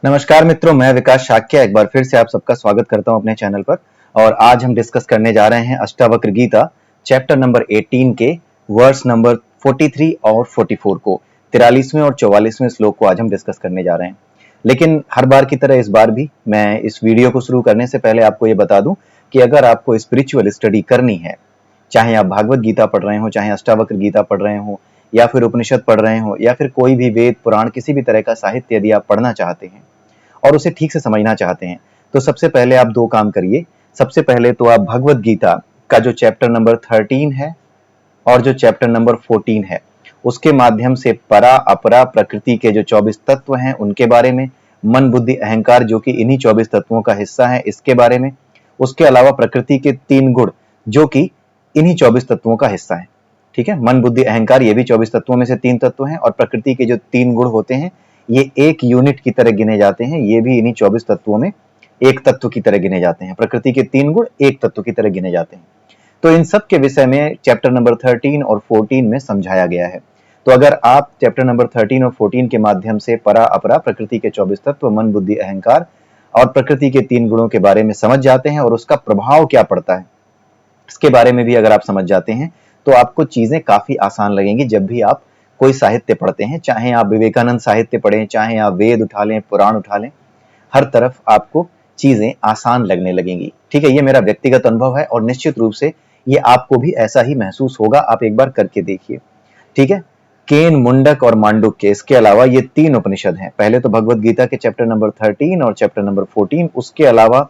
नमस्कार मित्रों, मैं विकास शाक्य एक बार फिर से आप सबका स्वागत करता हूं अपने चैनल पर। और आज हम डिस्कस करने जा रहे हैं अष्टावक्र गीता चैप्टर नंबर 18 के वर्स नंबर 43 और 44 को। 43वें और 44वें श्लोक को आज हम डिस्कस करने जा रहे हैं। लेकिन हर बार की तरह इस बार भी मैं इस वीडियो को शुरू करने से पहले आपको ये बता दूं कि अगर आपको स्पिरिचुअल स्टडी करनी है, चाहे आप भागवत गीता पढ़ रहे हो, चाहे अष्टावक्र गीता पढ़ रहे हो, या फिर उपनिषद पढ़ रहे हो, या फिर कोई भी वेद पुराण किसी भी तरह का साहित्य यदि आप पढ़ना चाहते हैं और उसे ठीक से समझना चाहते हैं, तो सबसे पहले आप दो काम करिए। सबसे पहले तो आप भगवत गीता का जो चैप्टर नंबर 13 है और जो चैप्टर नंबर 14 है, उसके माध्यम से परा अपरा प्रकृति के जो 24 तत्व हैं उनके बारे में, मन बुद्धि अहंकार जो कि इन्हीं 24 तत्वों का हिस्सा है इसके बारे में, उसके अलावा प्रकृति के 3 गुण जो कि इन्हीं 24 तत्वों का हिस्सा है। ठीक है, मन बुद्धि अहंकार ये भी 24 तत्वों में से 3 तत्व हैं, और प्रकृति के जो 3 गुण होते हैं ये एक यूनिट की तरह गिने जाते हैं, ये भी इन्हीं 24 तत्वों में एक तत्व की तरह गिने जाते हैं। प्रकृति के 3 गुण एक तत्व की तरह गिने जाते हैं। तो इन सब के विषय में चैप्टर नंबर 13 और 14 में समझाया गया है। तो अगर आप चैप्टर नंबर 13 और 14 के माध्यम से परा अपरा प्रकृति के 24 तत्व, मन बुद्धि अहंकार और प्रकृति के 3 गुणों के बारे में समझ जाते हैं और उसका प्रभाव क्या पड़ता है इसके बारे में भी अगर आप समझ जाते हैं, तो आपको चीजें काफी आसान लगेंगी जब भी आप कोई साहित्य पढ़ते हैं। चाहे आप विवेकानंद साहित्य पढ़ें, चाहे आप वेद उठा लें, पुराण उठा लें, हर तरफ आपको चीजें आसान लगने लगेंगी। ठीक है, ये मेरा व्यक्तिगत अनुभव है और निश्चित रूप से ये आपको भी ऐसा ही महसूस होगा। आप एक बार करके देखिए। ठीक है, केन, मुंडक और मांडुक्य, इसके अलावा ये 3 उपनिषद हैं। पहले तो भगवत गीता के चैप्टर नंबर 13 और चैप्टर नंबर 14, उसके अलावा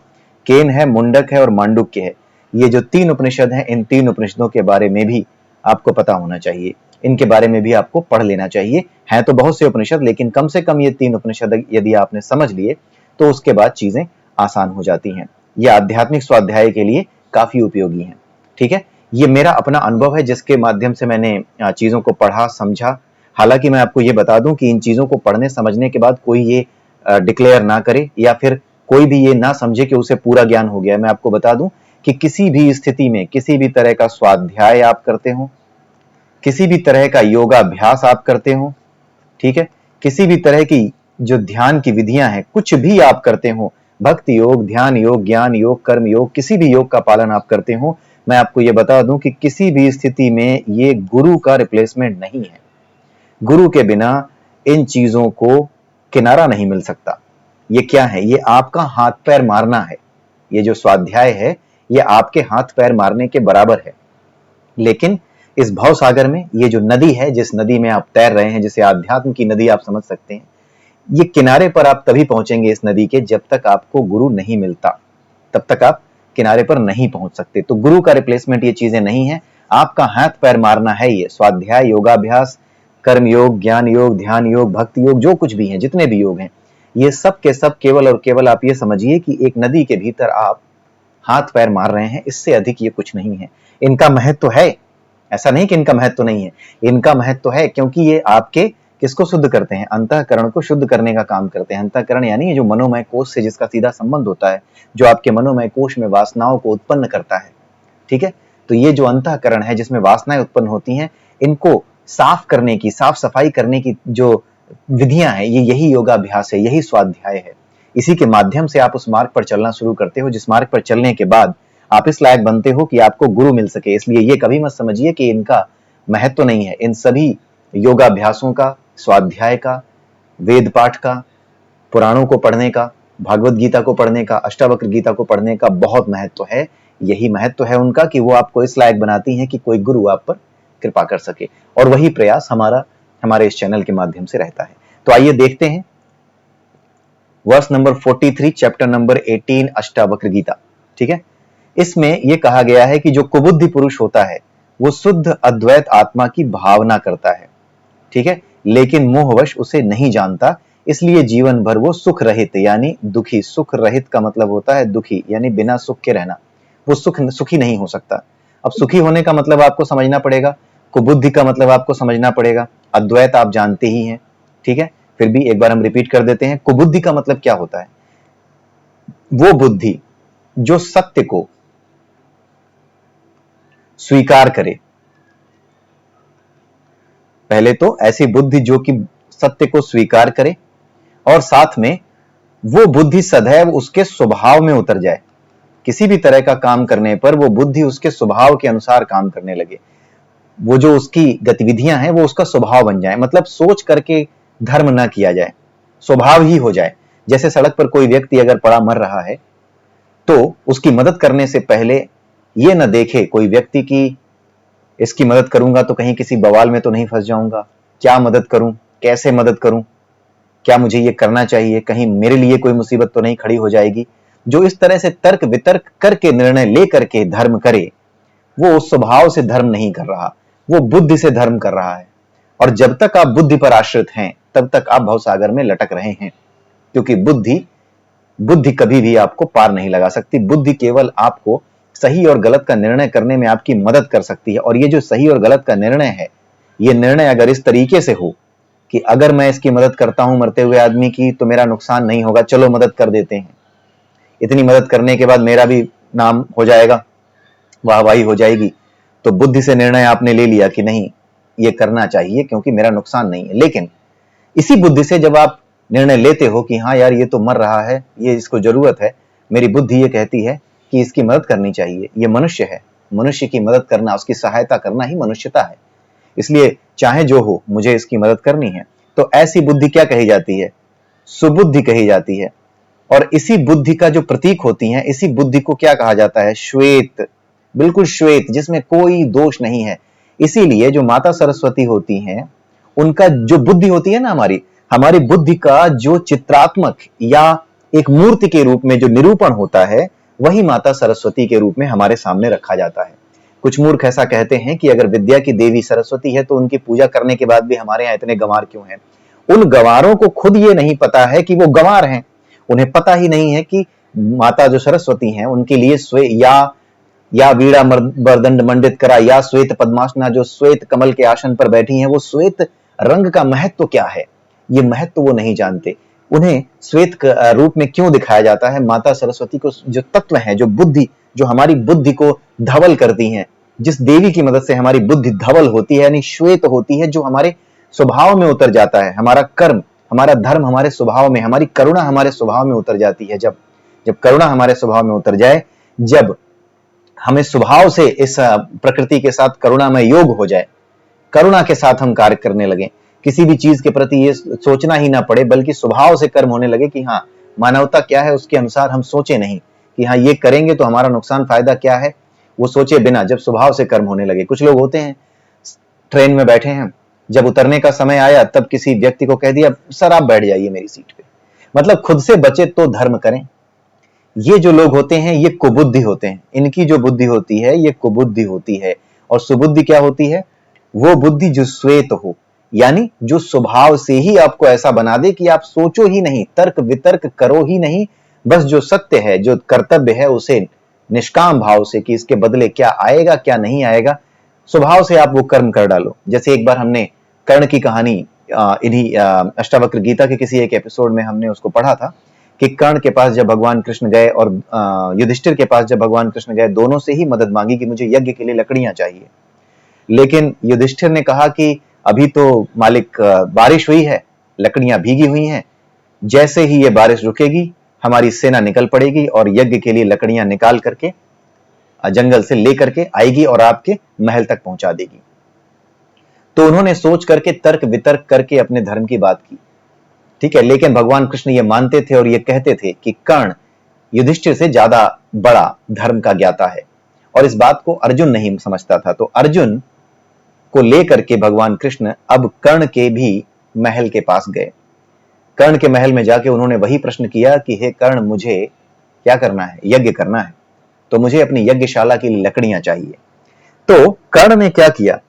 केन है, मुंडक है और मांडुक्य है। ये जो 3 उपनिषद हैं, इन 3 उपनिषदों के बारे में भी आपको पता होना चाहिए, इनके बारे में भी आपको पढ़ लेना चाहिए। हैं तो बहुत से उपनिषद, लेकिन कम से कम ये 3 उपनिषद यदि आपने समझ लिए तो उसके बाद चीजें आसान हो जाती हैं। ये आध्यात्मिक स्वाध्याय के लिए काफी उपयोगी हैं। ठीक है, ये मेरा अपना अनुभव है जिसके माध्यम से मैंने चीजों को पढ़ा, समझा। हालांकि मैं आपको ये बता दूं कि इन चीजों को पढ़ने समझने के बाद कोई ये डिक्लेयर ना करे या फिर कोई भी ये ना समझे कि उसे पूरा ज्ञान हो गया। मैं आपको बता दूं कि किसी भी स्थिति में किसी भी तरह का स्वाध्याय आप करते हो, किसी भी तरह का योगाभ्यास आप करते हो, ठीक है, किसी भी तरह की जो ध्यान की विधियां हैं, कुछ भी आप करते हो, भक्ति योग, ध्यान योग, ज्ञान योग, कर्म योग, किसी भी योग का पालन आप करते हो, मैं आपको ये बता दूं कि किसी भी स्थिति में ये गुरु का रिप्लेसमेंट नहीं है। गुरु के बिना इन चीजों को किनारा नहीं मिल सकता। ये क्या है? ये आपका हाथ पैर मारना है। ये जो स्वाध्याय है ये आपके हाथ पैर मारने के बराबर है। लेकिन इस भव सागर में ये जो नदी है, जिस नदी में आप तैर रहे हैं, जिसे आध्यात्म की नदी आप समझ सकते हैं, ये किनारे पर आप तभी पहुंचेंगे इस नदी के जब तक आपको गुरु नहीं मिलता, तब तक आप किनारे पर नहीं पहुंच सकते। तो गुरु का रिप्लेसमेंट ये चीजें नहीं है, आपका हाथ पैर मारना है। ये स्वाध्याय, योगाभ्यास, कर्म योग, ज्ञान योग, ध्यान योग, भक्ति योग, जो कुछ भी है, जितने भी योग हैं, ये सब के सब केवल और केवल आप ये समझिए कि एक नदी के भीतर आप हाथ पैर मार रहे हैं। इससे अधिक ये कुछ नहीं है। इनका महत्व है, ऐसा नहीं कि इनका महत्व नहीं है, इनका महत्व है, क्योंकि ये आपके किसको शुद्ध करते हैं? अंतःकरण को शुद्ध करने का काम करते हैं। अंतःकरण यानी ये जो मनोमय कोश से जिसका सीधा संबंध होता है, जो आपके मनोमय कोश में वासनाओं को उत्पन्न करता है। ठीक है, तो ये जो अंतःकरण है जिसमें वासनाएं उत्पन्न होती हैं, इनको साफ करने की, साफ सफाई करने की जो विधियां हैं, ये यही योगाभ्यास है, यही स्वाध्याय है। इसी के माध्यम से आप उस मार्ग पर चलना शुरू करते हो, जिस मार्ग पर चलने के बाद आप इस लायक बनते हो कि आपको गुरु मिल सके। इसलिए ये कभी मत समझिए कि इनका महत्व नहीं है। इन सभी योगाभ्यासों का, स्वाध्याय का, वेद पाठ का, पुराणों को पढ़ने का, भागवत गीता को पढ़ने का, अष्टावक्र गीता को पढ़ने का बहुत महत्व है। यही महत्व है उनका कि वो आपको इस लायक बनाती हैं कि कोई गुरु आप पर कृपा कर सके। और वही प्रयास हमारे इस चैनल के माध्यम से रहता है। तो आइए देखते हैं verse number 43, chapter number 18, Ashtavakra Gita. ठीक है, इसमें यह कहा गया है कि जो कुबुद्धि पुरुष होता है वो शुद्ध अद्वैत आत्मा की भावना करता है। ठीक है, लेकिन मोहवश उसे नहीं जानता, इसलिए जीवन भर वो सुख रहित यानी दुखी। सुख रहित का मतलब होता है दुखी, यानी बिना सुख के रहना। वो सुखी नहीं हो सकता। अब सुखी होने का मतलब आपको समझना पड़ेगा, कुबुद्धि का मतलब आपको समझना पड़ेगा, अद्वैत आप जानते ही हैं। ठीक है, फिर भी एक बार हम रिपीट कर देते हैं। कुबुद्धि का मतलब क्या होता है? वो बुद्धि जो सत्य को स्वीकार करे। पहले तो ऐसी बुद्धि जो कि सत्य को स्वीकार करे और साथ में वो बुद्धि सदैव उसके स्वभाव में उतर जाए। किसी भी तरह का काम करने पर वो बुद्धि उसके स्वभाव के अनुसार काम करने लगे। वो जो उसकी गतिविधियां हैं वो उसका स्वभाव बन जाए, मतलब सोच करके धर्म ना किया जाए, स्वभाव ही हो जाए। जैसे सड़क पर कोई व्यक्ति अगर पड़ा मर रहा है तो उसकी मदद करने से पहले ये न देखे कोई व्यक्ति की इसकी मदद करूंगा तो कहीं किसी बवाल में तो नहीं फंस जाऊंगा, क्या मदद करूं, कैसे मदद करूं, क्या मुझे ये करना चाहिए, कहीं मेरे लिए कोई मुसीबत तो नहीं खड़ी हो जाएगी। जो इस तरह से तर्क वितर्क करके निर्णय ले करके धर्म करे, वो उस स्वभाव से धर्म नहीं कर रहा, वो बुद्धि से धर्म कर रहा है। और जब तक आप बुद्धि पर आश्रित हैं तब तक आप भवसागर में लटक रहे हैं, क्योंकि बुद्धि कभी भी आपको पार नहीं लगा सकती। बुद्धि केवल आपको सही और गलत का निर्णय करने में आपकी मदद कर सकती है। और ये जो सही और गलत का निर्णय है, ये निर्णय अगर इस तरीके से हो कि अगर मैं इसकी मदद करता हूं मरते हुए आदमी की तो मेरा नुकसान नहीं होगा, चलो मदद कर देते हैं, इतनी मदद करने के बाद मेरा भी नाम हो जाएगा, वाहवाही हो जाएगी, तो बुद्धि से निर्णय आपने ले लिया कि नहीं ये करना चाहिए क्योंकि मेरा नुकसान नहीं है। लेकिन इसी बुद्धि से जब आप निर्णय लेते हो कि हाँ यार ये तो मर रहा है, ये इसको जरूरत है, मेरी बुद्धि ये कहती है कि इसकी मदद करनी चाहिए, ये मनुष्य है, मनुष्य की मदद करना, उसकी सहायता करना ही मनुष्यता है, इसलिए चाहे जो हो मुझे इसकी मदद करनी है। तो ऐसी बुद्धि क्या कही जाती है? सुबुद्धि कही जाती है। और इसी बुद्धि का जो प्रतीक होती है, इसी बुद्धि को क्या कहा जाता है? श्वेत, बिल्कुल श्वेत, जिसमें कोई दोष नहीं है। इसीलिए जो माता सरस्वती होती हैं, उनका जो बुद्धि होती है ना, हमारी बुद्धि का जो चित्रात्मक या एक मूर्ति के रूप में जो निरूपण होता है, वही माता सरस्वती के रूप में हमारे सामने रखा जाता है। कुछ मूर्ख ऐसा कहते हैं कि अगर विद्या की देवी सरस्वती है तो उनकी पूजा करने के बाद भी हमारे यहाँ इतने गंवार क्यों हैं? उन गंवारों को खुद ये नहीं पता है कि वो गंवार हैं। उन्हें पता ही नहीं है कि माता जो सरस्वती हैं उनके लिए या वीणा बरदंड मंडित करा या श्वेत पद्मासना जो श्वेत कमल के आसन पर बैठी हैं, वो श्वेत रंग का महत्व क्या है, ये महत्व वो नहीं जानते। उन्हें श्वेत रूप में क्यों दिखाया जाता है? माता सरस्वती को जो तत्व है, जो बुद्धि, जो हमारी बुद्धि को धवल करती हैं, जिस देवी की मदद से हमारी बुद्धि धवल होती है यानी श्वेत होती है, जो हमारे स्वभाव में उतर जाता है, हमारा कर्म, हमारा धर्म हमारे स्वभाव में, हमारी करुणा हमारे स्वभाव में उतर जाती है। जब करुणा हमारे स्वभाव में उतर जाए, जब हमें स्वभाव से इस प्रकृति के साथ करुणा में योग हो जाए, करुणा के साथ हम कार्य करने लगे, किसी भी चीज के प्रति ये सोचना ही ना पड़े बल्कि स्वभाव से कर्म होने लगे कि हाँ मानवता क्या है उसके अनुसार हम सोचे नहीं कि हाँ ये करेंगे तो हमारा नुकसान फायदा क्या है, वो सोचे बिना जब स्वभाव से कर्म होने लगे। कुछ लोग होते हैं ट्रेन में बैठे हैं, जब उतरने का समय आया तब किसी व्यक्ति को कह दिया सर आप बैठ जाइए मेरी सीट पे, मतलब खुद से बचे तो धर्म करें। ये जो लोग होते हैं ये कुबुद्धि होते हैं, इनकी जो बुद्धि होती है ये कुबुद्धि होती है। और सुबुद्धि क्या होती है? वो बुद्धि जो श्वेत हो, यानी जो स्वभाव से ही आपको ऐसा बना दे कि आप सोचो ही नहीं, तर्क वितर्क करो ही नहीं, बस जो सत्य है, जो कर्तव्य है, उसे निष्काम भाव से कि इसके बदले क्या आएगा क्या नहीं आएगा, स्वभाव से आप वो कर्म कर डालो। जैसे एक बार हमने कर्ण की कहानी इन्हीं अष्टावक्र गीता के किसी एक एपिसोड में हमने उसको पढ़ा था कि कर्ण के पास जब भगवान कृष्ण गए और युधिष्ठिर के पास जब भगवान कृष्ण गए, दोनों से ही मदद मांगी कि मुझे यज्ञ के लिए लकड़ियां चाहिए। लेकिन युधिष्ठिर ने कहा कि अभी तो मालिक बारिश हुई है, लकड़ियां भीगी हुई हैं, जैसे ही ये बारिश रुकेगी हमारी सेना निकल पड़ेगी और यज्ञ के लिए लकड़ियां निकाल करके जंगल से लेकर के आएगी और आपके महल तक पहुंचा देगी। तो उन्होंने सोच करके तर्क वितर्क करके अपने धर्म की बात की, ठीक है। लेकिन भगवान कृष्ण ये मानते थे और ये कहते थे कि कर्ण युधिष्ठिर से ज्यादा बड़ा धर्म का ज्ञाता है, और इस बात को अर्जुन नहीं समझता था। तो अर्जुन को लेकर के भगवान कृष्ण अब कर्ण के भी महल के पास गए। कर्ण के महल में जाके उन्होंने वही प्रश्न किया कि हे कर्ण, मुझे क्या करना है? यज्ञ करना है, तो मुझे अपनी यज्ञशाला के लिए लकड़ियां चाहिए। तो कर्ण ने क्या किया?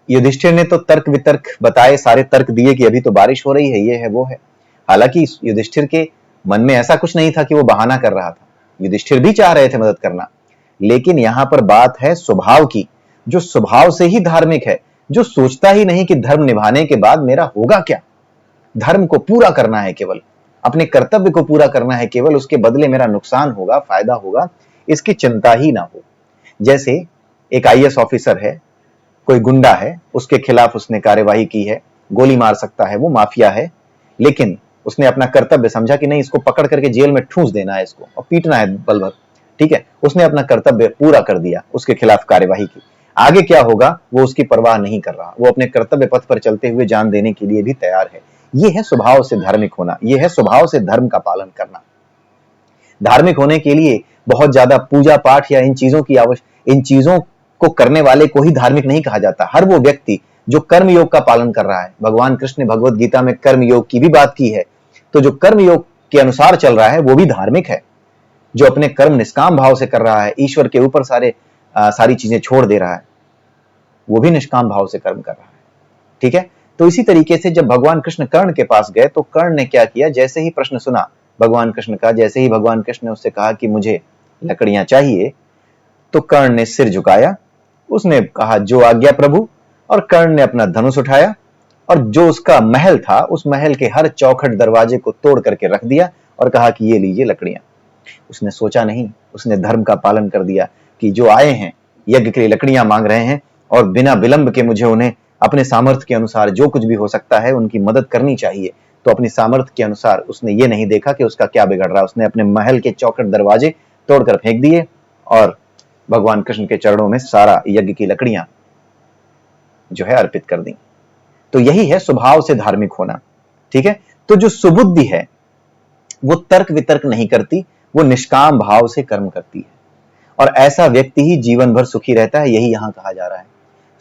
युधिष्ठिर ने तो तर्क वितर्क बताए, सारे तर्क दिए कि अभी तो बारिश हो रही है, ये है वो है। हालांकि युधिष्ठिर के मन में ऐसा कुछ नहीं था कि वो बहाना कर रहा था, युधिष्ठिर भी चाह रहे थे मदद करना। लेकिन यहां पर बात है स्वभाव की, जो स्वभाव से ही धार्मिक है, जो सोचता ही नहीं कि धर्म निभाने के बाद मेरा होगा क्या, धर्म को पूरा करना है, केवल अपने कर्तव्य को पूरा करना है, केवल उसके बदले मेरा नुकसान होगा फायदा होगा इसकी चिंता ही ना हो। जैसे एक आईएएस ऑफिसर है, कोई गुंडा है, उसके खिलाफ उसने कार्यवाही की है, गोली मार सकता है, वो माफिया है, लेकिन उसने अपना कर्तव्य समझा कि नहीं, इसको पकड़ करके जेल में ठूंस देना है, इसको और पीटना है बल भर, ठीक है, उसने अपना कर्तव्य पूरा कर दिया, उसके खिलाफ कार्यवाही की। आगे क्या होगा वो उसकी परवाह नहीं कर रहा, वो अपने कर्तव्य पथ पर चलते हुए जान देने के लिए भी तैयार है। ये है स्वभाव से धार्मिक होना, ये है स्वभाव से धर्म का पालन करना। धार्मिक होने के लिए बहुत ज्यादा पूजा पाठ या इन चीजों को करने वाले को ही धार्मिक नहीं कहा जाता। हर वो व्यक्ति जो कर्म योग का पालन कर रहा है, भगवान कृष्ण ने भगवत गीता में कर्म योग की भी बात की है, तो जो कर्म योग के अनुसार चल रहा है वो भी धार्मिक है। जो अपने कर्म निष्काम भाव से कर रहा है, ईश्वर के ऊपर सारी चीजें छोड़ दे रहा है, वो भी निष्काम भाव से कर्म कर रहा है, ठीक है। तो इसी तरीके से जब भगवान कृष्ण कर्ण के पास गए तो कर्ण ने क्या किया, जैसे ही प्रश्न सुना भगवान कृष्ण का, जैसे ही भगवान कृष्ण ने उससे कहा कि मुझे लकड़ियां चाहिए, तो कर्ण ने सिर झुकाया, उसने कहा जो आज्ञा प्रभु, और कर्ण ने अपना धनुष उठाया और जो उसका महल था उस महल के हर चौखट दरवाजे को तोड़ करके रख दिया और कहा कि ये लीजिए लकड़ियां। उसने सोचा नहीं, उसने धर्म का पालन कर दिया कि जो आए हैं यज्ञ के लिए लकड़ियां मांग रहे हैं और बिना विलंब के मुझे उन्हें अपने सामर्थ्य के अनुसार जो कुछ भी हो सकता है उनकी मदद करनी चाहिए। तो अपनी सामर्थ्य के अनुसार उसने ये नहीं देखा कि उसका क्या बिगड़ रहा, उसने अपने महल के चौखट दरवाजे तोड़कर फेंक दिए और भगवान कृष्ण के चरणों में सारा यज्ञ की लकड़ियां जो है अर्पित कर दी। तो यही है स्वभाव से धार्मिक होना, ठीक है। तो जो सुबुद्धि है वो तर्क वितर्क नहीं करती, वो निष्काम भाव से कर्म करती है और ऐसा व्यक्ति ही जीवन भर सुखी रहता है। यही यहां कहा जा रहा है।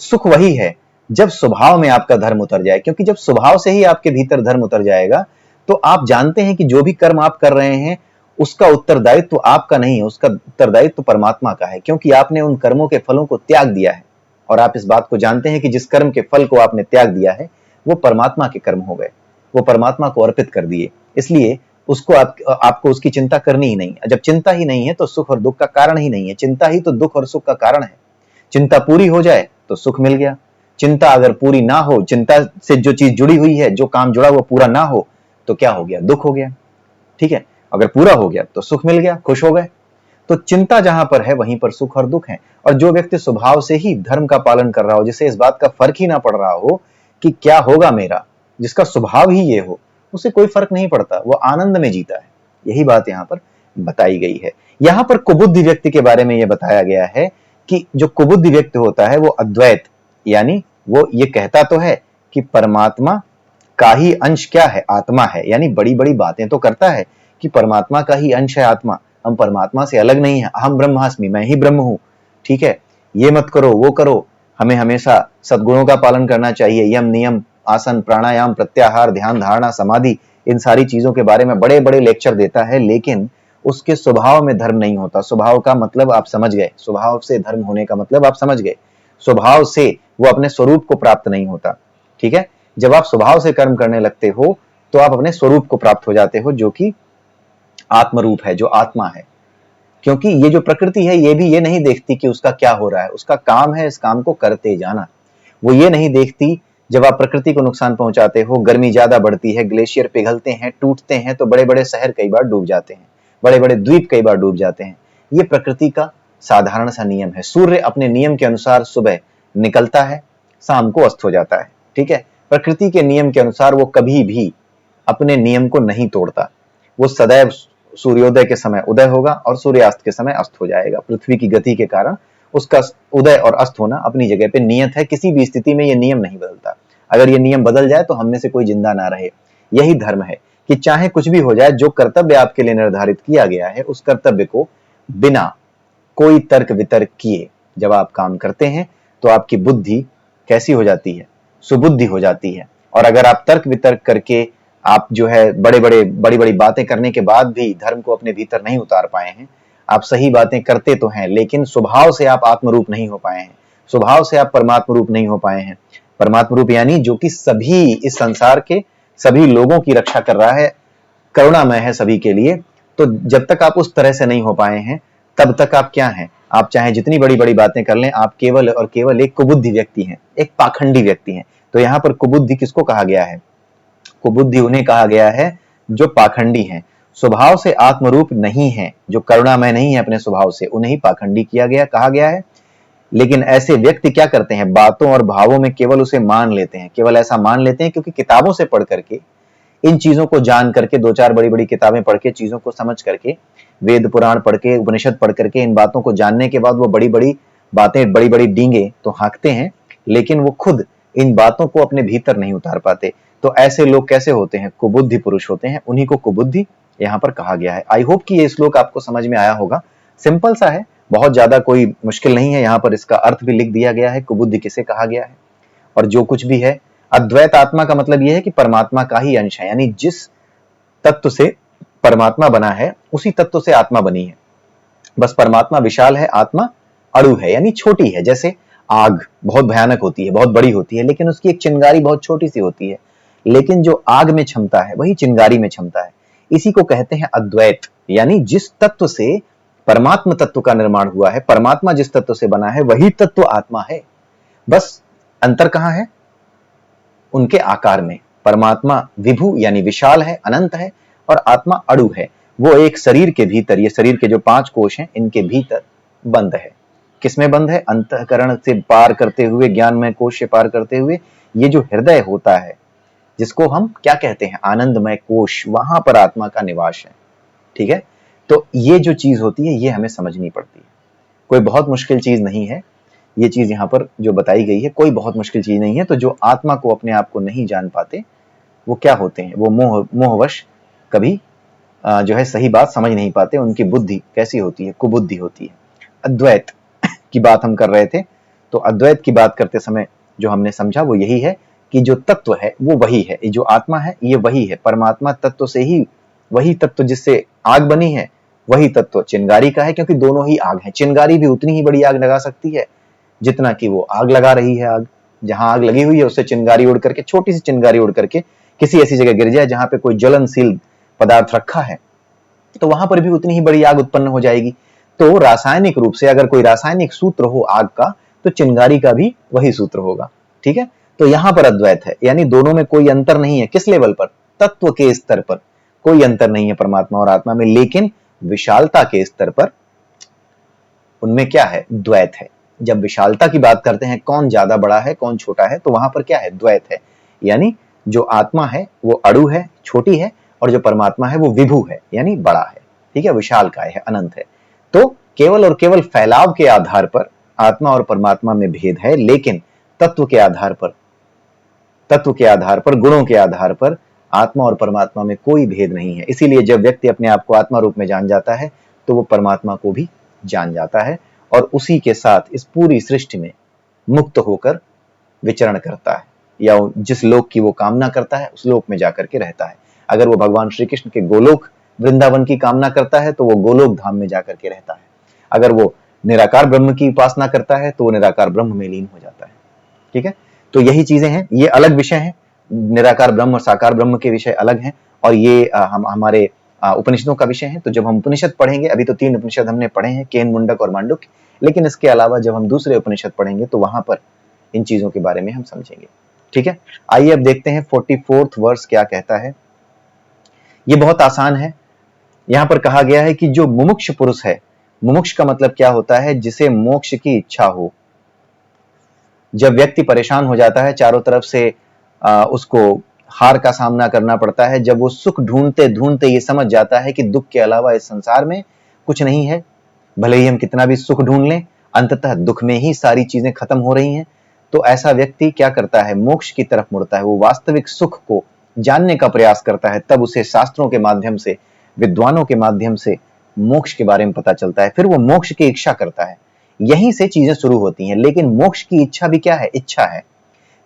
सुख वही है जब स्वभाव में आपका धर्म उतर जाए, क्योंकि जब स्वभाव से ही आपके भीतर धर्म उतर जाएगा तो आप जानते हैं कि जो भी कर्म आप कर रहे हैं उसका उत्तरदायित्व तो आपका नहीं है, उसका उत्तरदायित्व तो परमात्मा का है, क्योंकि आपने उन कर्मों के फलों को त्याग दिया है। और आप इस बात को जानते हैं कि जिस कर्म के फल को आपने त्याग दिया है वो परमात्मा के कर्म हो गए, वो परमात्मा को अर्पित कर दिए, इसलिए उसको आपको उसकी चिंता करनी ही नहीं। जब चिंता ही नहीं है तो सुख और दुख का कारण ही नहीं है। चिंता ही तो दुख और सुख का कारण है। चिंता पूरी हो जाए तो सुख मिल गया, चिंता अगर पूरी ना हो, चिंता से जो चीज जुड़ी हुई है, जो काम जुड़ा हुआ पूरा ना हो तो क्या हो गया, दुख हो गया, ठीक है। अगर पूरा हो गया तो सुख मिल गया, खुश हो गए। तो चिंता जहां पर है वहीं पर सुख और दुख है। और जो व्यक्ति स्वभाव से ही धर्म का पालन कर रहा हो, जिसे इस बात का फर्क ही ना पड़ रहा हो कि क्या होगा मेरा, जिसका स्वभाव ही ये हो, उसे कोई फर्क नहीं पड़ता, वो आनंद में जीता है। यही बात यहां पर बताई गई है। यहां पर कुबुद्धि व्यक्ति के बारे में यह बताया गया है कि जो कुबुद्धि व्यक्ति होता है वो अद्वैत, यानी वो ये कहता तो है कि परमात्मा का ही अंश क्या है, आत्मा है, यानी बड़ी बड़ी बातें तो करता है कि परमात्मा का ही अंश है आत्मा, हम परमात्मा से अलग नहीं है, अहम ब्रह्मास्मि, मैं ही ब्रह्म हूं, ठीक है। ये मत करो, वो करो, हमें हमेशा सद्गुणों का पालन करना चाहिए, यम नियम आसन प्राणायाम प्रत्याहार ध्यान धारणा समाधि, इन सारी चीजों के बारे में बड़े बड़े लेक्चर देता है, लेकिन उसके स्वभाव में धर्म नहीं होता। स्वभाव का मतलब आप समझ गए, स्वभाव से धर्म होने का मतलब आप समझ गए। स्वभाव से वो अपने स्वरूप को प्राप्त नहीं होता, ठीक है। जब आप स्वभाव से कर्म करने लगते हो तो आप अपने स्वरूप को प्राप्त हो जाते हो, जो कि आत्मरूप है, जो आत्मा है। क्योंकि ये जो प्रकृति है ये भी ये नहीं देखती कि उसका क्या हो रहा है, उसका काम है इस काम को करते जाना। वो ये नहीं देखती जब आप प्रकृति को नुकसान पहुंचाते हो, गर्मी ज्यादा बढ़ती है, ग्लेशियर पिघलते हैं, टूटते हैं, तो बड़े बड़े शहर कई बार डूब जाते हैं, बड़े बड़े द्वीप कई बार डूब जाते हैं। ये प्रकृति का साधारण सा नियम है। सूर्य अपने नियम के अनुसार सुबह निकलता है, शाम को अस्त हो जाता है, ठीक है। प्रकृति के नियम के अनुसार वो कभी भी अपने नियम को नहीं तोड़ता। वो सदैव सूर्योदय के समय उदय होगा और सूर्यास्त के समय अस्त हो जाएगा। पृथ्वी की गति के कारण उसका उदय और अस्त होना अपनी जगह पे नियत है, किसी भी स्थिति में ये नियम नहीं बदलता। अगर ये नियम बदल जाए तो हम में से कोई जिंदा ना रहे। यही धर्म है कि चाहे कुछ भी हो जाए, जो कर्तव्य आपके लिए निर्धारित किया गया है उस कर्तव्य को बिना कोई तर्क वितर्क किए जब आप काम करते हैं तो आपकी बुद्धि कैसी हो जाती है, सुबुद्धि हो जाती है। और अगर आप तर्क वितर्क करके आप जो है बड़ी बड़ी बातें करने के बाद भी धर्म को अपने भीतर नहीं उतार पाए हैं, आप सही बातें करते तो हैं लेकिन स्वभाव से आप आत्मरूप नहीं हो पाए हैं, स्वभाव से आप परमात्म रूप नहीं हो पाए हैं। परमात्म रूप यानी जो कि सभी इस संसार के सभी लोगों की रक्षा कर रहा है, करुणामय है सभी के लिए। तो जब तक आप उस तरह से नहीं हो पाए हैं तब तक आप क्या हैं, आप चाहे जितनी बड़ी बड़ी बातें कर लें, आप केवल और केवल एक कुबुद्धि व्यक्ति हैं, एक पाखंडी व्यक्ति हैं। तो यहाँ पर कुबुद्धि किसको कहा गया है, कुबुद्धि उन्हें कहा गया है जो पाखंडी हैं, स्वभाव से आत्मरूप नहीं है, जो करुणामय नहीं है अपने स्वभाव से, उन्हें ही पाखंडी कहा गया है। लेकिन ऐसे व्यक्ति क्या करते हैं, बातों और भावों में केवल उसे मान लेते हैं, केवल ऐसा मान लेते हैं क्योंकि किताबों से पढ़ करके इन चीजों को जान करके, दो चार बड़ी बड़ी किताबें पढ़ के, चीजों को समझ करके, वेद पुराण पढ़ के, उपनिषद पढ़ करके, इन बातों को जानने के बाद वो बड़ी बड़ी बातें, बड़ी बड़ी डींगे तो हाँकते हैं, लेकिन वो खुद इन बातों को अपने भीतर नहीं उतार पाते। तो ऐसे लोग कैसे होते हैं? कुबुद्धि पुरुष होते हैं, उन्हीं को कुबुद्धि यहाँ पर कहा गया है। आई होप कि ये श्लोक आपको समझ में आया होगा। सिंपल सा है, बहुत ज्यादा कोई मुश्किल नहीं है। यहाँ पर इसका अर्थ भी लिख दिया गया है, कुबुद्धि किसे कहा गया है और जो कुछ भी है। अद्वैत आत्मा का मतलब यह है कि परमात्मा का ही अंश है, यानी जिस तत्व से परमात्मा बना है उसी तत्व से आत्मा बनी है। बस परमात्मा विशाल है, आत्मा अणु है, यानी छोटी है। जैसे आग बहुत भयानक होती है, बहुत बड़ी होती है, लेकिन उसकी एक चिंगारी बहुत छोटी सी होती है, लेकिन जो आग में क्षमता है वही चिंगारी में क्षमता है। इसी को कहते हैं अद्वैत, यानी जिस तत्व से परमात्मा तत्व का निर्माण हुआ है, परमात्मा जिस तत्व से बना है वही तत्व आत्मा है। बस अंतर कहां है? उनके आकार में। परमात्मा विभु यानी विशाल है, अनंत है, और आत्मा अणु है। वो एक शरीर के भीतर, ये शरीर के जो 5 कोश हैं इनके भीतर बंद है। किसमें बंद है? अंतःकरण से पार करते हुए, ज्ञानमय कोश से पार करते हुए, ये जो हृदय होता है जिसको हम क्या कहते हैं? आनंदमय कोश, वहां पर आत्मा का निवास है। ठीक है, तो ये जो चीज होती है ये हमें समझनी पड़ती है। कोई बहुत मुश्किल चीज नहीं है ये चीज यहाँ पर जो बताई गई है, कोई बहुत मुश्किल चीज नहीं है। तो जो आत्मा को, अपने आप को नहीं जान पाते, वो क्या होते हैं? वो मोहवश कभी जो है सही बात समझ नहीं पाते। उनकी बुद्धि कैसी होती है? कुबुद्धि होती है। अद्वैत की बात हम कर रहे थे, तो अद्वैत की बात करते समय जो हमने समझा वो यही है कि जो तत्व है वो वही है, जो आत्मा है ये वही है। परमात्मा तत्व से ही, वही तत्व जिससे आग बनी है वही तत्व चिंगारी का है, क्योंकि दोनों ही आग है। चिंगारी भी उतनी ही बड़ी आग लगा सकती है जितना कि वो आग लगा रही है। आग जहां आग लगी हुई है उससे चिंगारी उड़ करके, छोटी सी चिंगारी उड़ करके किसी ऐसी जगह गिर जाए जहां पे कोई ज्वलनशील पदार्थ रखा है, तो वहां पर भी उतनी ही बड़ी आग उत्पन्न हो जाएगी। तो रासायनिक रूप से अगर कोई रासायनिक सूत्र हो आग का, तो चिंगारी का भी वही सूत्र होगा। ठीक है, तो यहां पर अद्वैत है, यानी दोनों में कोई अंतर नहीं है। किस लेवल पर? तत्व के स्तर पर कोई अंतर नहीं है परमात्मा और आत्मा में, लेकिन विशालता के स्तर पर उनमें क्या है? द्वैत है। जब विशालता की बात करते हैं, कौन ज्यादा बड़ा है कौन छोटा है, तो वहां पर क्या है? द्वैत है। यानी जो आत्मा है वो अणु है, छोटी है, और जो परमात्मा है वो विभु है, यानी बड़ा है। ठीक है, विशालकाय है, अनंत है। तो केवल और केवल फैलाव के आधार पर आत्मा और परमात्मा में भेद है, लेकिन तत्व के आधार पर, गुणों के आधार पर आत्मा और परमात्मा में कोई भेद नहीं है। इसीलिए जब व्यक्ति अपने आप को आत्मा रूप में जान जाता है तो वो परमात्मा को भी जान जाता है, और उसी के साथ इस पूरी सृष्टि में मुक्त होकर विचरण करता है, या जिस लोक की वो कामना करता है उस लोक में जाकर के रहता है। अगर वो भगवान श्री कृष्ण के गोलोक वृंदावन की कामना करता है तो वो गोलोक धाम में जाकर के रहता है। अगर वो निराकार ब्रह्म की उपासना करता है तो वो निराकार ब्रह्म में लीन हो जाता है। ठीक है, तो यही चीजें हैं, ये अलग विषय हैं। निराकार ब्रह्म और साकार ब्रह्म के विषय अलग हैं, और ये हमारे उपनिषदों का विषय है। तो जब हम उपनिषद पढ़ेंगे, अभी तो 3 उपनिषद हमने पढ़े हैं, केन, मुंडक और मांडुक्य, लेकिन इसके अलावा जब हम दूसरे उपनिषद पढ़ेंगे तो वहां पर इन चीजों के बारे में हम समझेंगे। ठीक है, आइए अब देखते हैं 44th वर्स क्या कहता है। ये बहुत आसान है। यहां पर कहा गया है कि जो मुमुक्ष पुरुष है, मुमुक्ष का मतलब क्या होता है? जिसे मोक्ष की इच्छा हो। जब व्यक्ति परेशान हो जाता है, चारों तरफ से उसको हार का सामना करना पड़ता है, जब वो सुख ढूंढते ढूंढते ये समझ जाता है कि दुख के अलावा इस संसार में कुछ नहीं है, भले ही हम कितना भी सुख ढूंढ लें, अंततः दुख में ही सारी चीजें खत्म हो रही हैं, तो ऐसा व्यक्ति क्या करता है? मोक्ष की तरफ मुड़ता है। वो वास्तविक सुख को जानने का प्रयास करता है, तब उसे शास्त्रों के माध्यम से, विद्वानों के माध्यम से मोक्ष के बारे में पता चलता है। फिर वो मोक्ष की इच्छा करता है। यहीं से चीजें शुरू होती हैं। लेकिन मोक्ष की इच्छा भी क्या है? इच्छा है।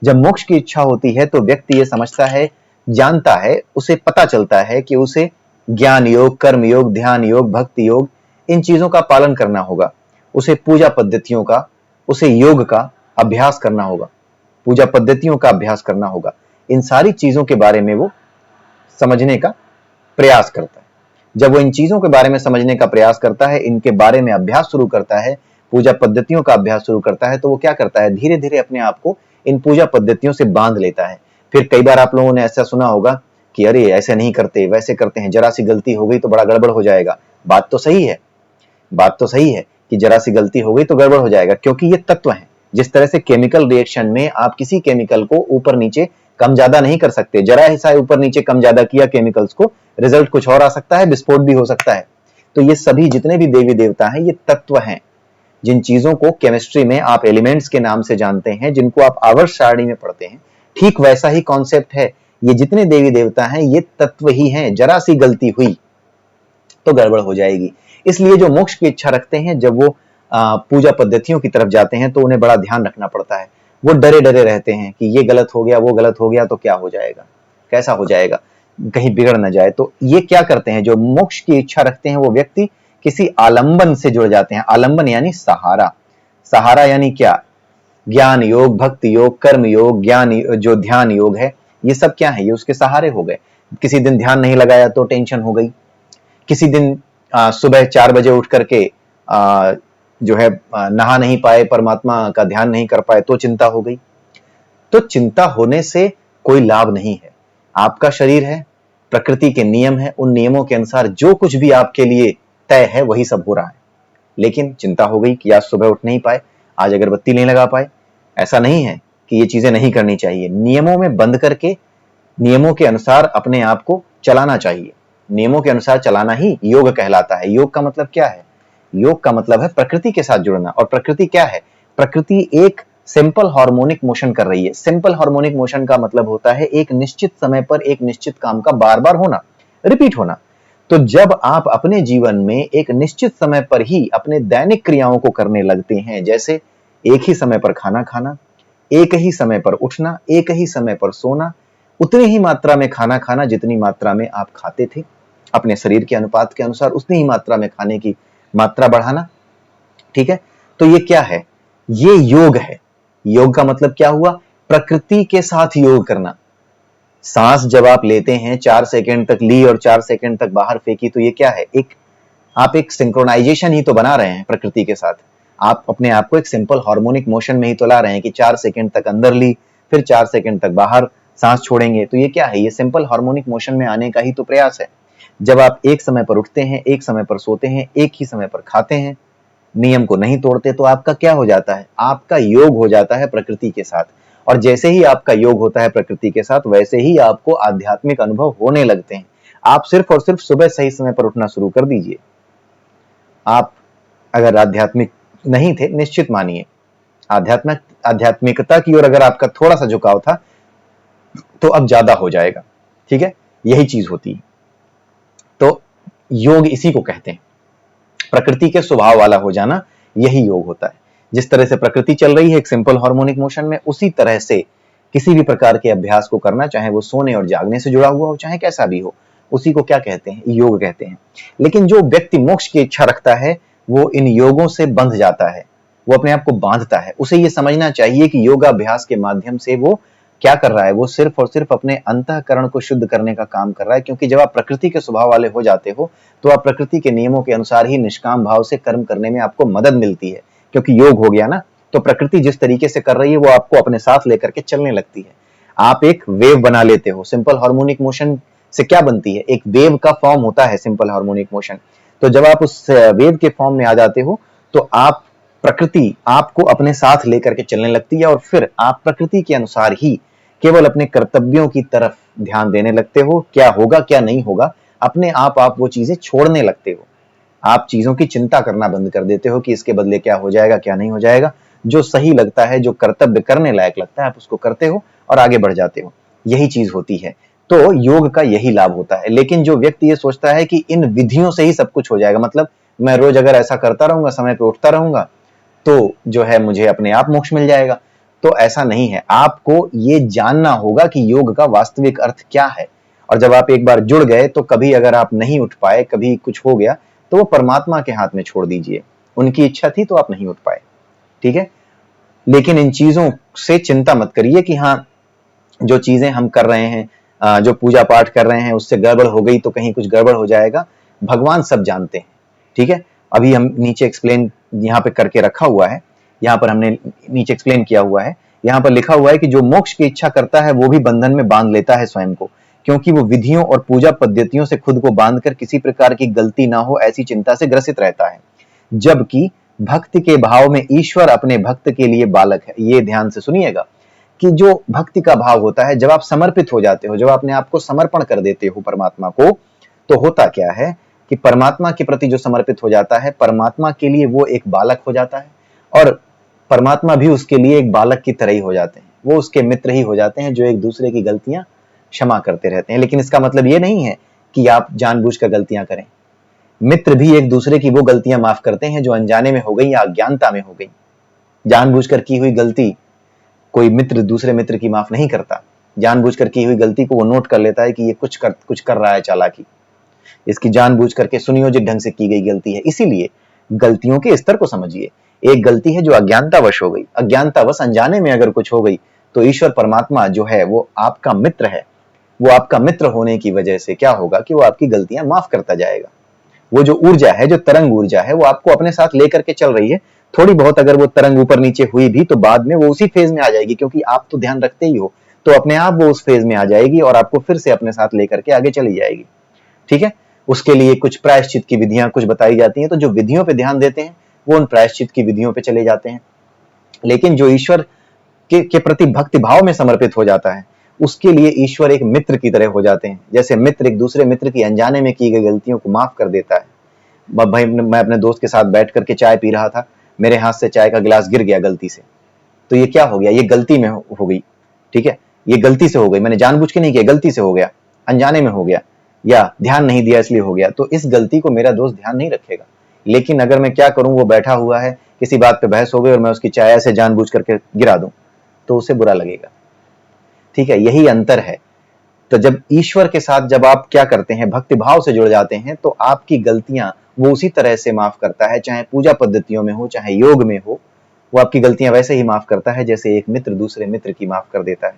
जब मोक्ष की इच्छा होती है तो व्यक्ति ये समझता है, जानता है, उसे पता चलता है कि उसे ज्ञान योग, कर्म योग, ध्यान योग, भक्ति योग, इन चीजों का पालन करना होगा। उसे पूजा पद्धतियों का, उसे योग का अभ्यास करना होगा, पूजा पद्धतियों का अभ्यास करना होगा। इन सारी चीजों के बारे में वो समझने का प्रयास करता है। जब वो इन चीजों के बारे में समझने का प्रयास करता है, इनके बारे में अभ्यास शुरू करता है, पूजा पद्धतियों का अभ्यास शुरू करता है, तो वो क्या करता है? धीरे धीरे अपने आप को इन पूजा पद्धतियों से बांध लेता है। फिर कई बार आप लोगों ने ऐसा सुना होगा कि अरे ऐसे नहीं करते, वैसे करते हैं, जरा सी गलती हो गई तो बड़ा गड़बड़ हो जाएगा। बात तो सही है, बात तो सही है कि जरा सी गलती हो गई तो गड़बड़ हो जाएगा, क्योंकि ये तत्व है। जिस तरह से केमिकल रिएक्शन में आप किसी केमिकल को ऊपर नीचे कम ज्यादा नहीं कर सकते, जरा हिस्सा ऊपर नीचे कम ज्यादा किया केमिकल्स को, रिजल्ट कुछ और आ सकता है, विस्फोट भी हो सकता है। तो ये सभी जितने भी देवी देवता हैं ये तत्व हैं, जिन चीजों को केमिस्ट्री में आप एलिमेंट्स के नाम से जानते हैं, जिनको आप आवर्त सारणी में पढ़ते हैं, ठीक वैसा ही कॉन्सेप्ट है। ये जितने देवी देवता हैं ये तत्व ही हैं, जरा सी गलती हुई तो गड़बड़ हो जाएगी। इसलिए जो मोक्ष की इच्छा रखते हैं, जब वो पूजा पद्धतियों की तरफ जाते हैं तो उन्हें बड़ा ध्यान रखना पड़ता है। वो डरे डरे रहते हैं कि ये गलत हो गया, वो गलत हो गया तो क्या हो जाएगा, कैसा हो जाएगा, कहीं बिगड़ ना जाए। तो ये क्या करते हैं, जो मोक्ष की इच्छा रखते हैं वो व्यक्ति किसी आलंबन से जुड़ जाते हैं। आलंबन यानी सहारा, सहारा यानी क्या, ज्ञान योग, भक्ति योग, कर्म योग, ज्ञान जो ध्यान योग है, ये सब क्या है, ये उसके सहारे हो गए। किसी दिन ध्यान नहीं लगाया तो टेंशन हो गई, किसी दिन सुबह 4 बजे उठ करके जो है नहा नहीं पाए, परमात्मा का ध्यान नहीं कर पाए तो चिंता हो गई। तो चिंता होने से कोई लाभ नहीं है। आपका शरीर है, प्रकृति के नियम है, उन नियमों के अनुसार जो कुछ भी आपके लिए तय है वही सब हो रहा है। लेकिन चिंता हो गई कि आज सुबह उठ नहीं पाए, आज अगरबत्ती नहीं लगा पाए। ऐसा नहीं है कि ये चीजें नहीं करनी चाहिए, नियमों में बंद करके नियमों के अनुसार अपने आप को चलाना चाहिए। नियमों के अनुसार चलाना ही योग कहलाता है। योग का मतलब क्या है, योग का मतलब है प्रकृति के साथ जुड़ना। और प्रकृति क्या है, प्रकृति एक सिंपल हार्मोनिक मोशन कर रही है। सिंपल हार्मोनिक मोशन का मतलब होता है एक निश्चित समय पर एक निश्चित काम का बार बार होना, रिपीट होना। तो जब आप अपने जीवन में एक निश्चित समय पर ही अपने दैनिक क्रियाओं को करने लगते हैं, जैसे एक ही समय पर खाना खाना, एक ही समय पर उठना, एक ही समय पर सोना, उतनी ही मात्रा में खाना खाना जितनी मात्रा में आप खाते थे, अपने शरीर के अनुपात के अनुसार उतनी ही मात्रा में खाने की मात्रा बढ़ाना, ठीक है। तो ये क्या है, ये योग है। योग का मतलब क्या हुआ, प्रकृति के साथ योग करना। सांस जब आप लेते हैं 4 सेकंड तक ली और 4 सेकंड तक बाहर फेंकी, तो ये क्या है, आप एक सिंक्रोनाइजेशन ही तो बना रहे हैं प्रकृति के साथ। आप अपने आप को एक सिंपल हार्मोनिक मोशन में ही तो ला रहे हैं कि 4 सेकंड तक अंदर ली, फिर 4 सेकंड तक बाहर सांस छोड़ेंगे। तो ये क्या है, ये सिंपल हार्मोनिक मोशन में आने का ही तो प्रयास है। जब आप एक समय पर उठते हैं, एक समय पर सोते हैं, एक ही समय पर खाते हैं, नियम को नहीं तोड़ते, तो आपका क्या हो जाता है, आपका योग हो जाता है प्रकृति के साथ। और जैसे ही आपका योग होता है प्रकृति के साथ, वैसे ही आपको आध्यात्मिक अनुभव होने लगते हैं। आप सिर्फ और सिर्फ सुबह सही समय पर उठना शुरू कर दीजिए। आप अगर आध्यात्मिक नहीं थे, निश्चित मानिए आध्यात्मिकता की ओर अगर आपका थोड़ा सा झुकाव था तो अब ज्यादा हो जाएगा, ठीक है। यही चीज होती है। तो योग इसी को कहते हैं, प्रकृति के स्वभाव वाला हो जाना, यही योग होता है। जिस तरह से प्रकृति चल रही है एक सिंपल हार्मोनिक मोशन में, उसी तरह से किसी भी प्रकार के अभ्यास को करना, चाहे वो सोने और जागने से जुड़ा हुआ हो, चाहे कैसा भी हो, उसी को क्या कहते हैं, योग कहते हैं। लेकिन जो व्यक्ति मोक्ष की इच्छा रखता है वो इन योगों से बंध जाता है, वो अपने आप को बांधता है। उसे ये समझना चाहिए कि योगाभ्यास के माध्यम से वो क्या कर रहा है, वो सिर्फ और सिर्फ अपने अंतःकरण को शुद्ध करने का काम कर रहा है। क्योंकि जब आप प्रकृति के स्वभाव वाले हो जाते हो तो आप प्रकृति के नियमों के अनुसार ही निष्काम भाव से कर्म करने में आपको मदद मिलती है, क्योंकि योग हो गया ना। तो प्रकृति जिस तरीके से कर रही है वो आपको अपने साथ लेकर के चलने लगती है। आप एक वेव बना लेते हो। सिंपल हार्मोनिक मोशन से क्या बनती है, एक वेव का फॉर्म होता है सिंपल हार्मोनिक मोशन। तो जब आप उस वेव के फॉर्म में आ जाते हो तो आप प्रकृति आपको अपने साथ लेकर के चलने लगती है, और फिर आप प्रकृति के अनुसार ही केवल अपने कर्तव्यों की तरफ ध्यान देने लगते हो। क्या होगा क्या नहीं होगा, अपने आप वो चीजें छोड़ने लगते हो। आप चीजों की चिंता करना बंद कर देते हो कि इसके बदले क्या हो जाएगा क्या नहीं हो जाएगा। जो सही लगता है, जो कर्तव्य करने लायक लगता है, आप उसको करते हो और आगे बढ़ जाते हो। यही चीज होती है। तो योग का यही लाभ होता है। लेकिन जो व्यक्ति ये सोचता है कि इन विधियों से ही सब कुछ हो जाएगा, मतलब मैं रोज अगर ऐसा करता रहूंगा, समय पे उठता रहूंगा, तो जो है मुझे अपने आप मोक्ष मिल जाएगा, तो ऐसा नहीं है। आपको ये जानना होगा कि योग का वास्तविक अर्थ क्या है। और जब आप एक बार जुड़ गए तो कभी अगर आप नहीं उठ पाए, कभी कुछ हो गया, तो वो परमात्मा के हाथ में छोड़ दीजिए। उनकी इच्छा थी तो आप नहीं उठ पाए, ठीक है। लेकिन इन चीजों से चिंता मत करिए कि हाँ जो चीजें हम कर रहे हैं, जो पूजा पाठ कर रहे हैं, उससे गड़बड़ हो गई तो कहीं कुछ गड़बड़ हो जाएगा। भगवान सब जानते हैं, ठीक है। अभी हम नीचे एक्सप्लेन यहाँ पे करके रखा हुआ है, यहाँ पर हमने नीचे एक्सप्लेन किया हुआ है। यहाँ पर लिखा हुआ है कि जो मोक्ष की इच्छा करता है वो भी बंधन में बांध लेता है स्वयं को, क्योंकि वो विधियों और पूजा पद्धतियों से खुद को बांधकर किसी प्रकार की गलती ना हो ऐसी चिंता से ग्रसित रहता है। जबकि भक्ति के भाव में ईश्वर अपने भक्त के लिए बालक है। ये ध्यान से सुनिएगा कि जो भक्ति का भाव होता है, जब आप समर्पित हो जाते हो, जब अपने आप को समर्पण कर देते हो परमात्मा को, तो होता क्या है कि परमात्मा के प्रति जो समर्पित हो जाता है, परमात्मा के लिए वो एक बालक हो जाता है और परमात्मा भी उसके लिए एक बालक की तरह ही हो जाते हैं। वो उसके मित्र ही हो जाते हैं जो एक दूसरे की गलतियां क्षमा करते रहते हैं। लेकिन इसका मतलब ये नहीं है कि आप जानबूझकर गलतियां करें। मित्र भी एक दूसरे की वो गलतियां माफ करते हैं जो अनजाने में हो गई या अज्ञानता में हो गई। जानबूझकर की हुई गलती कोई मित्र दूसरे मित्र की माफ नहीं करता। जानबूझकर की हुई गलती को वो नोट कर लेता है कि ये कुछ कर रहा है चालाकी, इसकी जानबूझ करके सुनियोजित ढंग से की गई गलती है। इसीलिए गलतियों के स्तर को समझिए। एक गलती है जो अज्ञानतावश हो गई, अज्ञानतावश अनजाने में अगर कुछ हो गई, तो ईश्वर परमात्मा जो है वो आपका मित्र है। वो आपका मित्र होने की वजह से क्या होगा कि वो आपकी गलतियां माफ करता जाएगा। वो जो ऊर्जा है, जो तरंग ऊर्जा है, वो आपको अपने साथ लेकर के चल रही है। थोड़ी बहुत अगर वो तरंग ऊपर नीचे हुई भी तो बाद में वो उसी फेज में आ जाएगी, क्योंकि आप तो ध्यान रखते ही हो, तो अपने आप वो उस फेज में आ जाएगी और आपको फिर से अपने साथ लेकर के आगे चली जाएगी। ठीक है, उसके लिए कुछ प्रायश्चित की विधियां कुछ बताई जाती हैं, तो जो विधियों पे ध्यान देते हैं वो उन प्रायश्चित की विधियों पे चले जाते हैं। लेकिन जो ईश्वर के प्रति भक्ति भाव में समर्पित हो जाता है, उसके लिए ईश्वर एक मित्र की तरह हो जाते हैं। जैसे मित्र एक दूसरे मित्र की अनजाने में की गई गलतियों को माफ कर देता है। भाई, मैं अपने दोस्त के साथ बैठ करके चाय पी रहा था, मेरे हाथ से चाय का गिलास गिर गया गलती से, तो ये क्या हो गया, ये गलती में हो गई। ठीक है, ये गलती से हो गई, मैंने जानबूझ के नहीं किया, गलती से हो गया, अनजाने में हो गया, या ध्यान नहीं दिया इसलिए हो गया। तो इस गलती को मेरा दोस्त ध्यान नहीं रखेगा। लेकिन अगर मैं क्या करूं, वो बैठा हुआ है, किसी बात पे बहस हो गई और मैं उसकी चाय से जानबूझ करके गिरा दूं, तो उसे बुरा लगेगा। ठीक है, यही अंतर है। तो जब ईश्वर के साथ जब आप क्या करते हैं, भक्ति भाव से जुड़ जाते हैं, तो आपकी गलतियां वो उसी तरह से माफ करता है, चाहे पूजा पद्धतियों में हो, चाहे योग में हो। वो आपकी गलतियां वैसे ही माफ करता है जैसे एक मित्र दूसरे मित्र की माफ कर देता है।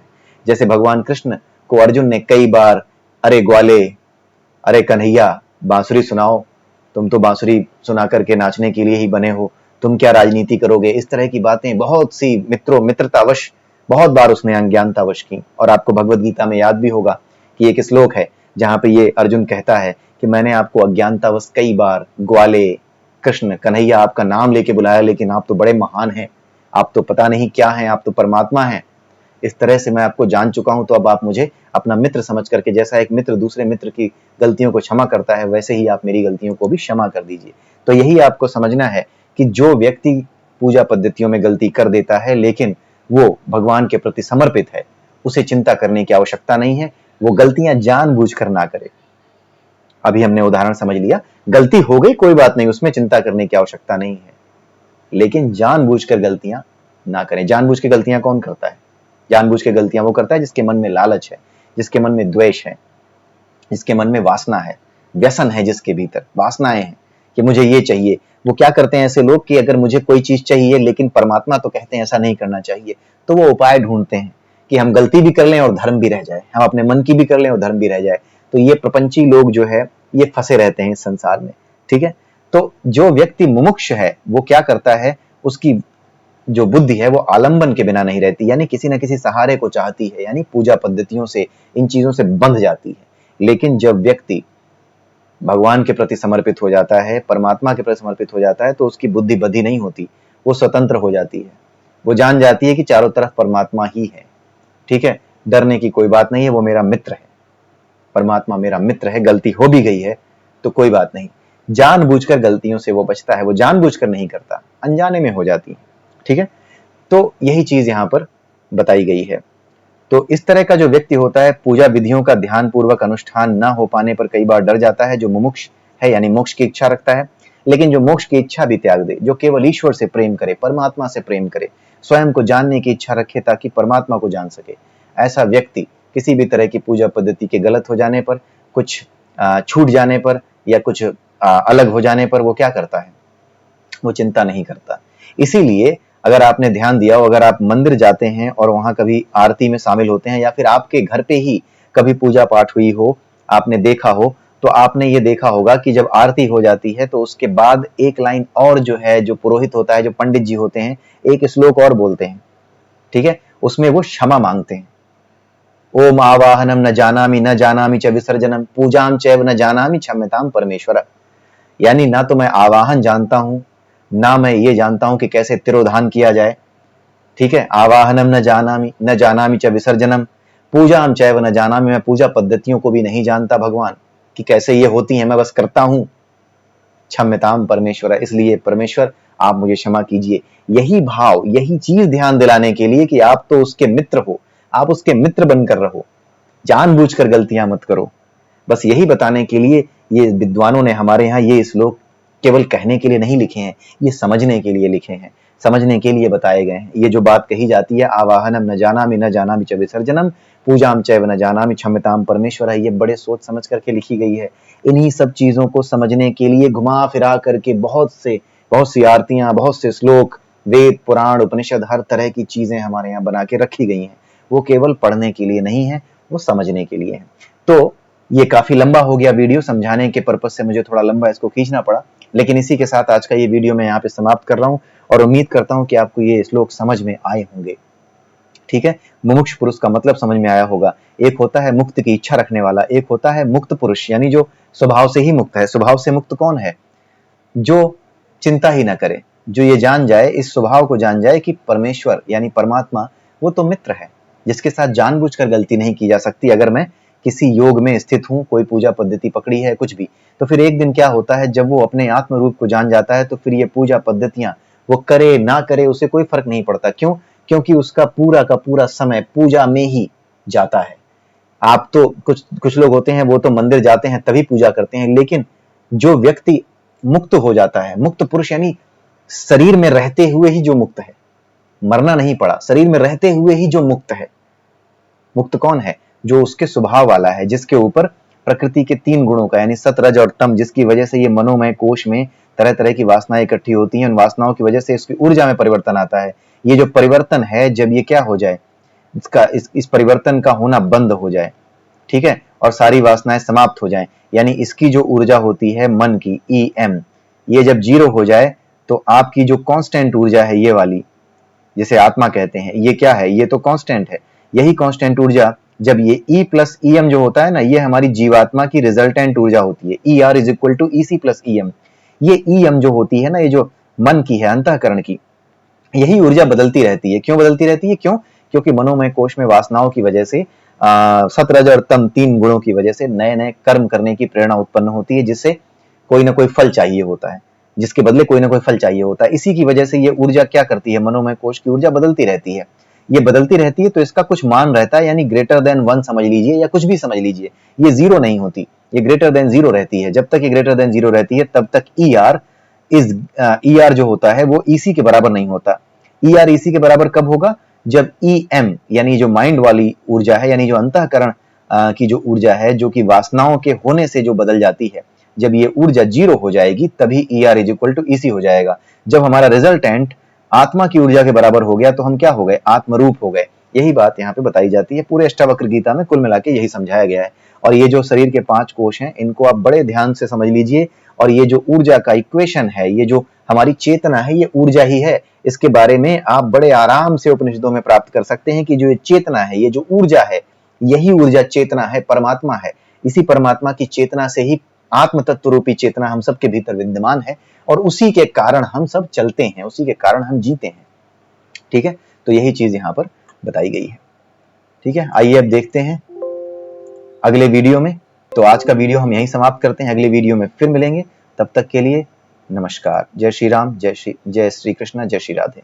जैसे भगवान कृष्ण को अर्जुन ने कई बार, अरे ग्वाले, अरे कन्हैया, बांसुरी सुनाओ, तुम तो बांसुरी सुना करके नाचने के लिए ही बने हो, तुम क्या राजनीति करोगे, इस तरह की बातें बहुत सी मित्रतावश बहुत बार उसने अज्ञानतावश की। और आपको भगवत गीता में याद भी होगा कि एक श्लोक है जहां पे ये अर्जुन कहता है कि मैंने आपको अज्ञानतावश कई बार ग्वाले, कृष्ण, कन्हैया आपका नाम लेके बुलाया, लेकिन आप तो बड़े महान हैं, आप तो पता नहीं क्या हैं, आप तो परमात्मा हैं, इस तरह से मैं आपको जान चुका हूं, तो अब आप मुझे अपना मित्र समझ करके, जैसा एक मित्र दूसरे मित्र की गलतियों को क्षमा करता है, वैसे ही आप मेरी गलतियों को भी क्षमा कर दीजिए। तो यही आपको समझना है कि जो व्यक्ति पूजा पद्धतियों में गलती कर देता है लेकिन वो भगवान के प्रति समर्पित है, उसे चिंता करने की आवश्यकता नहीं है। वो गलतियां जानबूझकर ना करे। अभी हमने उदाहरण समझ लिया, गलती हो गई कोई बात नहीं, उसमें चिंता करने की आवश्यकता नहीं है, लेकिन जानबूझकर गलतियां ना करें। जानबूझ के गलतियां कौन करता है? जानबूझ के गलतियां वो करता है जिसके मन में लालच है, जिसके मन में द्वेष है, जिसके मन में वासना है, व्यसन है, जिसके भीतर वासनाएं हैं कि मुझे ये चाहिए। वो क्या करते हैं ऐसे लोग कि अगर मुझे कोई चीज चाहिए लेकिन परमात्मा तो कहते हैं ऐसा नहीं करना चाहिए, तो वो उपाय ढूंढते हैं कि हम गलती भी कर लें और धर्म भी रह जाए, हम अपने मन की भी कर लें और धर्म भी रह जाए। तो ये प्रपंची लोग जो है ये फंसे रहते हैं इस संसार में। ठीक है, तो जो व्यक्ति मुमुक्ष है वो क्या करता है, उसकी जो बुद्धि है वो आलंबन के बिना नहीं रहती, यानी किसी न किसी सहारे को चाहती है, यानी पूजा पद्धतियों से, इन चीजों से बंध जाती है। लेकिन जब व्यक्ति भगवान के प्रति समर्पित हो जाता है, परमात्मा के प्रति समर्पित हो जाता है, तो उसकी बुद्धि बधी नहीं होती, वो स्वतंत्र हो जाती है। वो जान जाती है कि चारों तरफ परमात्मा ही है। ठीक है, डरने की कोई बात नहीं है, वो मेरा मित्र है, परमात्मा मेरा मित्र है, गलती हो भी गई है तो कोई बात नहीं। जानबूझकर गलतियों से वो बचता है, वो जानबूझकर नहीं करता, अनजाने में हो जाती है। ठीक है, तो यही चीज यहां पर बताई गई है। तो इस तरह का जो व्यक्ति होता है, पूजा विधियों का ध्यान पूर्वक अनुष्ठान न हो पाने पर कई बार डर जाता है, जो मुमुक्ष है यानी मोक्ष की इच्छा रखता है, लेकिन जो मोक्ष की इच्छा भी त्याग दे, जो केवल ईश्वर से प्रेम करे, परमात्मा से प्रेम करे, स्वयं को जानने की इच्छा रखे ताकि परमात्मा को जान सके, ऐसा व्यक्ति किसी भी तरह की पूजा पद्धति के गलत हो जाने पर, कुछ छूट जाने पर या कुछ अलग हो जाने पर वो क्या करता है, वो चिंता नहीं करता। इसीलिए अगर आपने ध्यान दिया हो, अगर आप मंदिर जाते हैं और वहां कभी आरती में शामिल होते हैं, या फिर आपके घर पे ही कभी पूजा पाठ हुई हो, आपने देखा हो, तो आपने ये देखा होगा कि जब आरती हो जाती है तो उसके बाद एक लाइन और जो है, जो पुरोहित होता है, जो पंडित जी होते हैं, एक श्लोक और बोलते हैं। ठीक है, उसमें वो क्षमा मांगते हैं। ओम आवाहनम न जानामि च विसर्जनम पूजाम चैव न जानामि क्षम्यताम परमेश्वर। यानी ना तो मैं आवाहन जानता हूं, ना मैं ये जानता हूं कि कैसे तिरोधान किया जाए, ठीक है, आवाहनम न जानामि च विसर्जनम, पूजा हम चैव न जानामि, मैं पूजा पद्धतियों को भी नहीं जानता भगवान कि कैसे ये होती हैं, मैं बस करता हूं। क्षम्यताम परमेश्वर, इसलिए परमेश्वर आप मुझे क्षमा कीजिए। यही भाव, यही चीज ध्यान दिलाने के लिए कि आप तो उसके मित्र हो, आप उसके मित्र बनकर रहो, जानबूझकर गलतियां मत करो। बस यही बताने के लिए ये विद्वानों ने हमारे यहाँ ये श्लोक केवल कहने के लिए नहीं लिखे हैं, ये समझने के लिए लिखे हैं, समझने के लिए बताए गए हैं। ये जो बात कही जाती है, आवाहनम न जानामि च विसर्जनम, पूजाम चैव न जानामि क्षम्यताम परमेश्वर, ये बड़े सोच समझ करके लिखी गई है। इन्हीं सब चीजों को समझने के लिए घुमा फिरा करके बहुत सी आरतियां, बहुत से श्लोक, वेद पुराण उपनिषद, हर तरह की चीजें हमारे यहाँ बना के रखी गई हैं। वो केवल पढ़ने के लिए नहीं है, वो समझने के लिए है। तो ये काफी लंबा हो गया वीडियो, समझाने के पर्पज से मुझे थोड़ा लंबा इसको खींचना पड़ा, लेकिन इसी के साथ आज का ये वीडियो मैं यहाँ पे समाप्त कर रहा हूँ और उम्मीद करता हूँ कि आपको ये श्लोक समझ में आए होंगे। ठीक है, मुमुक्ष पुरुष का मतलब समझ में आया होगा। एक होता है मुक्त की इच्छा रखने वाला, एक होता है मुक्त पुरुष, यानी जो स्वभाव से ही मुक्त है। स्वभाव से मुक्त कौन है? जो चिंता ही ना करे, जो ये जान जाए, इस स्वभाव को जान जाए कि परमेश्वर यानी परमात्मा वो तो मित्र है, जिसके साथ जानबूझकर गलती नहीं की जा सकती। अगर मैं किसी योग में स्थित हूं, कोई पूजा पद्धति पकड़ी है, कुछ भी, तो फिर एक दिन क्या होता है, जब वो अपने आत्म रूप को जान जाता है, तो फिर ये पूजा पद्धतियां वो करे ना करे उसे कोई फर्क नहीं पड़ता। क्यों? क्योंकि उसका पूरा का पूरा समय पूजा में ही जाता है। आप तो कुछ लोग होते हैं, वो तो मंदिर जाते हैं तभी पूजा करते हैं, लेकिन जो व्यक्ति मुक्त हो जाता है, मुक्त पुरुष यानी शरीर में रहते हुए ही जो मुक्त है, मरना नहीं पड़ा, शरीर में रहते हुए ही जो मुक्त है। मुक्त कौन है? जो उसके स्वभाव वाला है, जिसके ऊपर प्रकृति के 3 गुणों का यानी सत रज और तम, जिसकी वजह से ये मनोमय कोश में तरह तरह की वासनाएं इकट्ठी होती हैं। उन वासनाओं की वजह से इसकी ऊर्जा में परिवर्तन आता है। ये जो परिवर्तन है, जब ये क्या हो जाए, इस परिवर्तन का होना बंद हो जाए, ठीक है, और सारी वासनाएं समाप्त हो जाएं, यानी इसकी जो ऊर्जा होती है मन की, EM, ये जब 0 हो जाए, तो आपकी जो कांस्टेंट ऊर्जा है, ये वाली जिसे आत्मा कहते हैं, ये क्या है? ये तो कांस्टेंट है। यही कांस्टेंट ऊर्जा जब ये E प्लस EM जो होता है ना, ये हमारी जीवात्मा की रिजल्टेंट ऊर्जा होती है। ER is equal to EC plus EM। ये EM जो होती है ना, ये जो मन की है, अंतःकरण की, यही ऊर्जा बदलती रहती है। क्यों बदलती रहती है? क्यों? क्योंकि मनोमय कोश में वासनाओं की वजह से, सतरज और तम 3 गुणों की वजह से नए नए कर्म करने की प्रेरणा उत्पन्न होती है, जिससे कोई ना कोई फल चाहिए होता है, जिसके बदले कोई ना कोई फल चाहिए होता है। इसी की वजह से ये ऊर्जा क्या करती है, मनोमय कोश की ऊर्जा बदलती रहती है। ये बदलती रहती है तो इसका कुछ मान रहता है, यानी ग्रेटर देन 1 समझ लीजिए या कुछ भी समझ लीजिए। ये 0 नहीं होती, ये ग्रेटर देन 0 रहती है। जब तक ये ग्रेटर देन 0 रहती है, तब तक ER जो होता है वो EC के बराबर नहीं होता। ER EC के बराबर कब होगा? जब EM यानी जो माइंड वाली ऊर्जा है, यानी जो अंतःकरण की जो ऊर्जा है, जो कि वासनाओं के होने से जो बदल जाती है, जब ये ऊर्जा 0 हो जाएगी, तभी ER is equal to EC हो जाएगा। जब हमारा रिजल्टेंट आत्मा की ऊर्जा के बराबर हो गया, तो हम क्या हो गए? आत्मरूप हो गए। यही बात यहाँ पे बताई जाती है। पूरे अष्टावक्र गीता में कुल मिला के यही समझाया गया है। और ये जो शरीर के 5 कोश हैं, इनको आप बड़े ध्यान से समझ लीजिए। और ये जो ऊर्जा का इक्वेशन है, ये जो हमारी चेतना है, ये ऊर्जा ही है। इसके बारे में आप बड़े आराम से उपनिषदों में प्राप्त कर सकते हैं कि जो ये चेतना है, ये जो ऊर्जा है, यही ऊर्जा चेतना है, परमात्मा है। इसी परमात्मा की चेतना से ही आत्म तत्व रूपी चेतना हम सबके भीतर विद्यमान है, और उसी के कारण हम सब चलते हैं, उसी के कारण हम जीते हैं। ठीक है, तो यही चीज यहाँ पर बताई गई है। ठीक है, आइए अब देखते हैं अगले वीडियो में। तो आज का वीडियो हम यहीं समाप्त करते हैं, अगले वीडियो में फिर मिलेंगे। तब तक के लिए नमस्कार। जय श्री राम, जय श्री कृष्ण, जय श्री राधे।